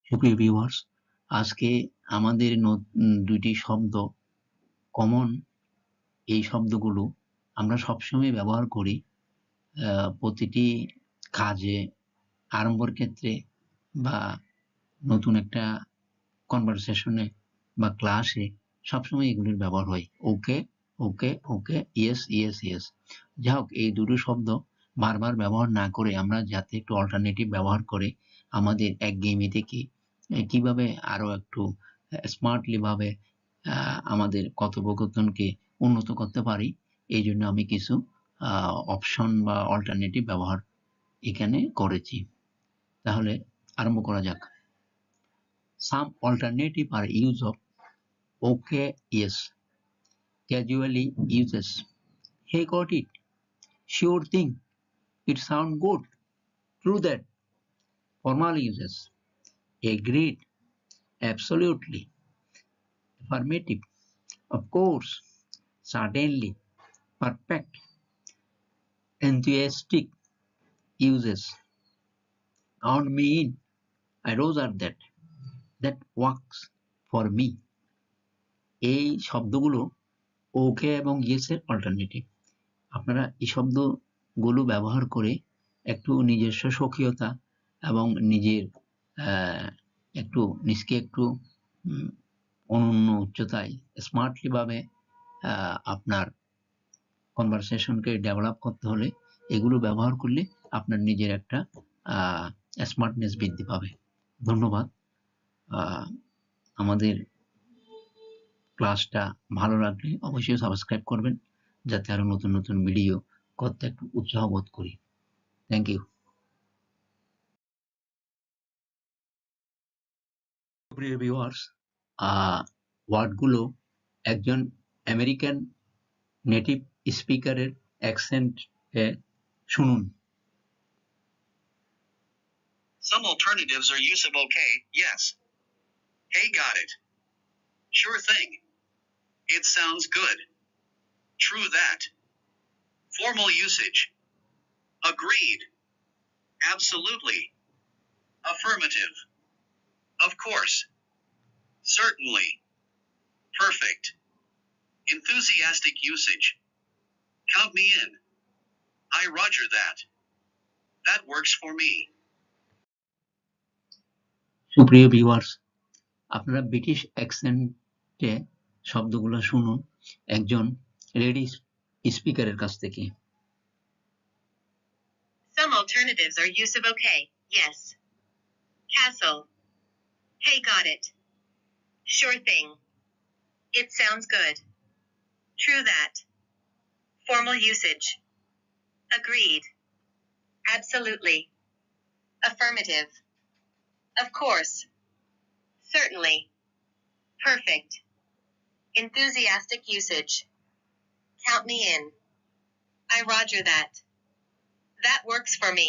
সুপ্রিয় ভিউয়ার্স, আজকে আমাদের দুইটি শব্দ কমন, এই শব্দগুলো আমরা সবসময় ব্যবহার করি প্রতিটি কাজে, আরম্ভর ক্ষেত্রে বা নতুন একটা কনভারসেশনে বা ক্লাসে সবসময় এগুলির ব্যবহার হয়। ওকে, ওকে, ওকে, ইয়েস, ইয়েস, ইয়েস। যাই হোক, এই দুটো শব্দ বারবার ব্যবহার না করে আমরা যাতে একটু অল্টারনেটিভ ব্যবহার করে আমাদের একঘেয়েমি থেকে কিভাবে আরো একটু স্মার্টলি ভাবে আমাদের কথোপকথনকে উন্নত করতে পারি, এই জন্য আমি কিছু অপশন বা অল্টারনেটিভ ব্যবহার এখানে করেছি। তাহলে আরম্ভ করা যাক। Some alternative are use of okay, yes, casually uses hey, got it, sure thing, it sound good, true that, formal uses agreed, absolutely, affirmative, of course, certainly, perfect, enthusiastic uses count me in, I roger that, that works for me। এই শব্দগুলো ওকে এবং yes এর alternative. আপনারা এই শব্দগুলো ব্যবহার করে একটু নিজস্ব স্বকীয়তা এবং নিজের একটু নিজকে একটু অনন্য উচ্চতায় স্মার্টলি ভাবে আপনার কনভারসেশনকে ডেভেলপ করতে হলে এগুলো ব্যবহার করলে আপনার নিজের একটা স্মার্টনেস বৃদ্ধি পাবে। ধন্যবাদ। আমাদের ক্লাসটা ভালো লাগলে অবশ্যই সাবস্ক্রাইব করবেন, যাতে আরো নতুন নতুন ভিডিও করতে একটু উৎসাহ বোধ করি। Thank you. প্রিয় ভিউয়ার্স, ওয়ার্ডগুলো একজন আমেরিকান নেটিভ স্পিকারের অ্যাকসেন্টে শুনুন। Some alternatives are use of okay, yes. Hey, got it. Sure thing. It sounds good. True that. Formal usage. Agreed. Absolutely. Affirmative. Of course. Certainly. Perfect. Enthusiastic usage. Count me in. I roger that. That works for me. সুপ্রিয় viewers, আপনারা British অ্যাকসেন্টে শব্দগুলো শুনুন একজন lady স্পিকারের কাছ থেকে। Some alternatives are use of okay, yes. Castle. Hey, got it. Sure thing. It sounds good. True that. Formal usage. Agreed. Absolutely. Affirmative. Of course. Certainly. Perfect. Enthusiastic usage. Count me in. I roger that. That works for me.